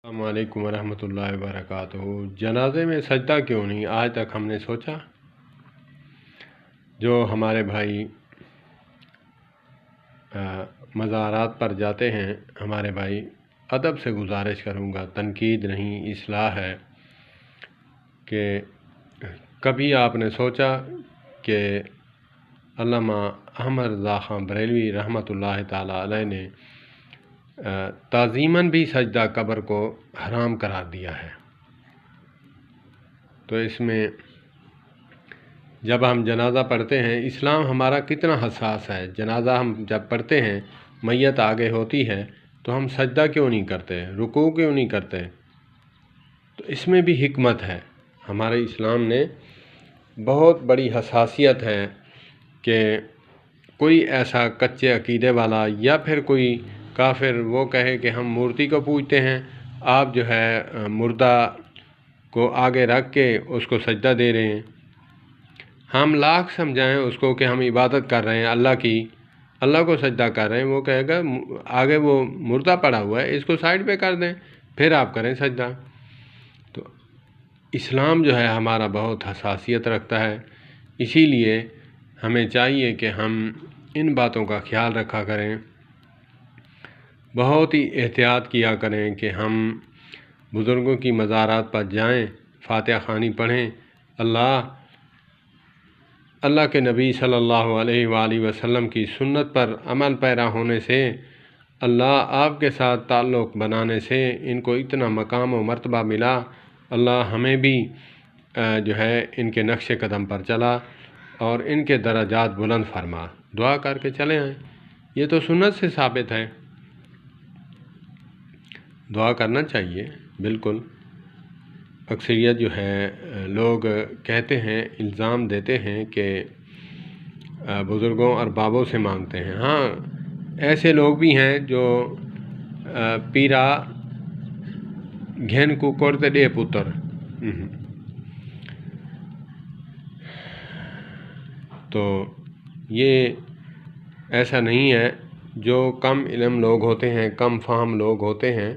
السلام علیکم ورحمۃ اللہ وبرکاتہ۔ جنازے میں سجدہ کیوں نہیں؟ آج تک ہم نے سوچا؟ جو ہمارے بھائی مزارات پر جاتے ہیں، ہمارے بھائی، ادب سے گزارش کروں گا، تنقید نہیں، اصلاح ہے کہ کبھی آپ نے سوچا کہ علامہ احمد رضا خان بریلوی رحمۃ اللہ تعالیٰ علیہ نے تعظیماً بھی سجدہ قبر کو حرام قرار دیا ہے؟ تو اس میں جب ہم جنازہ پڑھتے ہیں، اسلام ہمارا کتنا حساس ہے۔ جنازہ ہم جب پڑھتے ہیں، میت آگے ہوتی ہے تو ہم سجدہ کیوں نہیں کرتے، رکوع کیوں نہیں کرتے؟ تو اس میں بھی حکمت ہے۔ ہمارے اسلام نے بہت بڑی حساسیت ہے کہ کوئی ایسا کچے عقیدے والا یا پھر کوئی کافر وہ کہے کہ ہم مورتی کو پوجتے ہیں، آپ جو ہے مردہ کو آگے رکھ کے اس کو سجدہ دے رہے ہیں۔ ہم لاکھ سمجھائیں اس کو کہ ہم عبادت کر رہے ہیں اللہ کی، اللہ کو سجدہ کر رہے ہیں، وہ کہے گا آگے وہ مردہ پڑا ہوا ہے، اس کو سائڈ پہ کر دیں، پھر آپ کریں سجدہ۔ تو اسلام جو ہے ہمارا بہت حساسیت رکھتا ہے، اسی لیے ہمیں چاہیے کہ ہم ان باتوں کا خیال رکھا کریں، بہت ہی احتیاط کیا کریں کہ ہم بزرگوں کی مزارات پر جائیں، فاتحہ خوانی پڑھیں، اللہ کے نبی صلی اللہ علیہ وآلہ وسلم کی سنت پر عمل پیرا ہونے سے، اللہ آپ کے ساتھ تعلق بنانے سے ان کو اتنا مقام و مرتبہ ملا، اللہ ہمیں بھی جو ہے ان کے نقش قدم پر چلا اور ان کے درجات بلند فرما، دعا کر کے چلے آئیں۔ یہ تو سنت سے ثابت ہے، دعا کرنا چاہیے بالکل۔ اکثریت جو ہے لوگ کہتے ہیں، الزام دیتے ہیں کہ بزرگوں اور بابوں سے مانگتے ہیں۔ ہاں، ایسے لوگ بھی ہیں جو پیرا گھن کو کرتے دے پتر، تو یہ ایسا نہیں ہے۔ جو کم علم لوگ ہوتے ہیں، کم فہم لوگ ہوتے ہیں،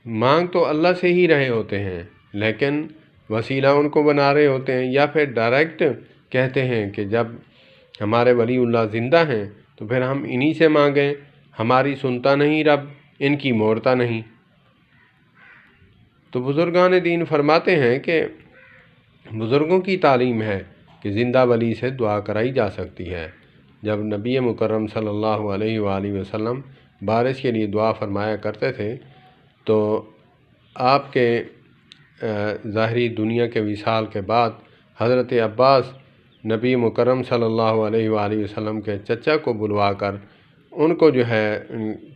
مانگ تو اللہ سے ہی رہے ہوتے ہیں، لیکن وسیلہ ان کو بنا رہے ہوتے ہیں، یا پھر ڈائریکٹ کہتے ہیں کہ جب ہمارے ولی اللہ زندہ ہیں تو پھر ہم انہی سے مانگیں، ہماری سنتا نہیں رب، ان کی موڑتا نہیں۔ تو بزرگان دین فرماتے ہیں کہ بزرگوں کی تعلیم ہے کہ زندہ ولی سے دعا کرائی جا سکتی ہے۔ جب نبی مکرم صلی اللہ علیہ وآلہ وسلم بارش کے لیے دعا فرمایا کرتے تھے تو آپ کے ظاہری دنیا کے وصال کے بعد حضرت عباس نبی مکرم صلی اللہ علیہ وآلہ وسلم کے چچا کو بلوا کر ان کو جو ہے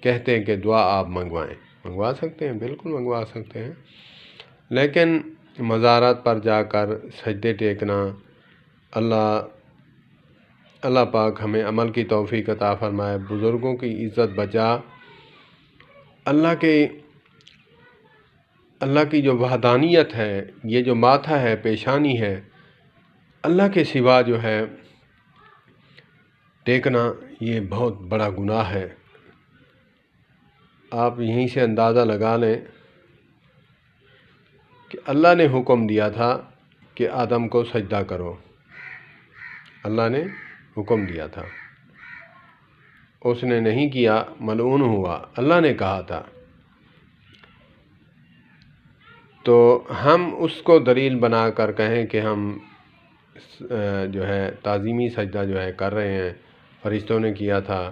کہتے ہیں کہ دعا آپ منگوا سکتے ہیں، بالکل منگوا سکتے ہیں، لیکن مزارات پر جا کر سجدے ٹیکنا، اللہ پاک ہمیں عمل کی توفیق عطا فرمائے، بزرگوں کی عزت بچا۔ اللہ کی جو وحدانیت ہے، یہ جو ماتھا ہے، پیشانی ہے، اللہ کے سوا جو ہے ٹیکنا، یہ بہت بڑا گناہ ہے۔ آپ یہیں سے اندازہ لگا لیں کہ اللہ نے حکم دیا تھا کہ آدم کو سجدہ کرو، اللہ نے حکم دیا تھا، اس نے نہیں کیا، ملعون ہوا، اللہ نے کہا تھا۔ تو ہم اس کو دلیل بنا کر کہیں کہ ہم جو ہے تعظیمی سجدہ جو ہے کر رہے ہیں، فرشتوں نے کیا تھا،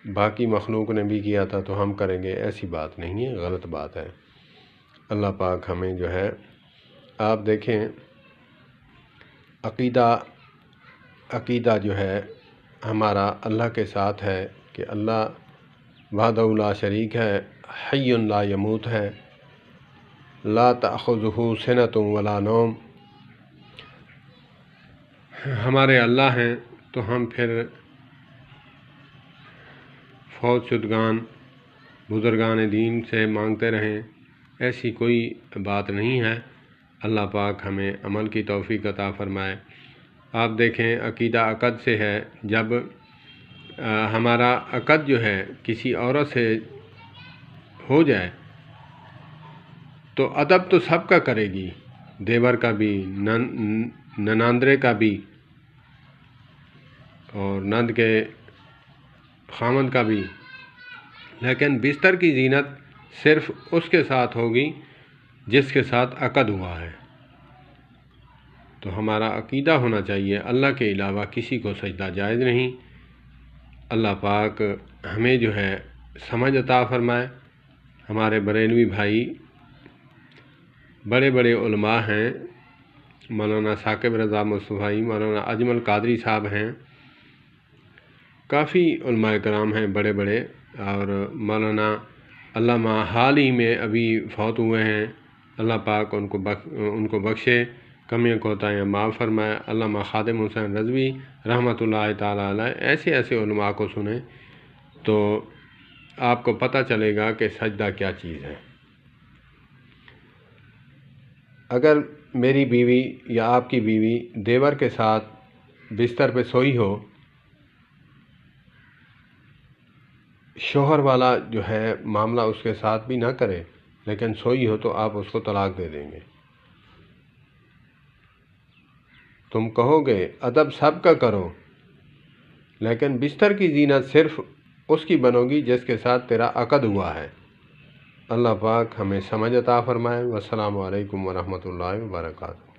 باقی مخلوق نے بھی کیا تھا تو ہم کریں گے، ایسی بات نہیں ہے، غلط بات ہے۔ اللہ پاک ہمیں جو ہے، آپ دیکھیں عقیدہ جو ہے ہمارا اللہ کے ساتھ ہے کہ اللہ وحدہ لا شریک ہے، حی لا یموت ہے، لا تأخذہ سنۃ ولا نوم۔ ہمارے اللہ ہیں تو ہم پھر فوت شدگان بزرگان دین سے مانگتے رہیں، ایسی کوئی بات نہیں ہے۔ اللہ پاک ہمیں عمل کی توفیق عطا فرمائے۔ آپ دیکھیں عقیدہ عقد سے ہے، جب ہمارا عقد جو ہے کسی عورت سے ہو جائے تو ادب تو سب کا کرے گی، دیور کا بھی، نناندرے کا بھی، اور نند کے خامند کا بھی، لیکن بستر کی زینت صرف اس کے ساتھ ہوگی جس کے ساتھ عقد ہوا ہے۔ تو ہمارا عقیدہ ہونا چاہیے اللہ کے علاوہ کسی کو سجدہ جائز نہیں۔ اللہ پاک ہمیں جو ہے سمجھ عطا فرمائے۔ ہمارے بریلوی بھائی بڑے بڑے علماء ہیں، مولانا ثاقب رضا مصطفی، مولانا اجمل قادری صاحب ہیں، کافی علماء کرام ہیں بڑے بڑے، اور مولانا علامہ حال ہی میں ابھی فوت ہوئے ہیں، اللہ پاک ان کو بخشے، کمیاں کوتاہیاں معاف فرمائے۔ علامہ خادم حسین رضوی رحمۃ اللہ تعالیٰ علیہ، ایسے علماء کو سنیں تو آپ کو پتہ چلے گا کہ سجدہ کیا چیز ہے۔ اگر میری بیوی یا آپ کی بیوی دیور کے ساتھ بستر پہ سوئی ہو، شوہر والا جو ہے معاملہ اس کے ساتھ بھی نہ کرے لیکن سوئی ہو، تو آپ اس کو طلاق دے دیں گے۔ تم کہو گے ادب سب کا کرو، لیکن بستر کی زینت صرف اس کی بنو گی جس کے ساتھ تیرا عقد ہوا ہے۔ اللہ پاک ہمیں سمجھ عطا فرمائے۔ والسلام علیکم ورحمۃ اللہ وبرکاتہ۔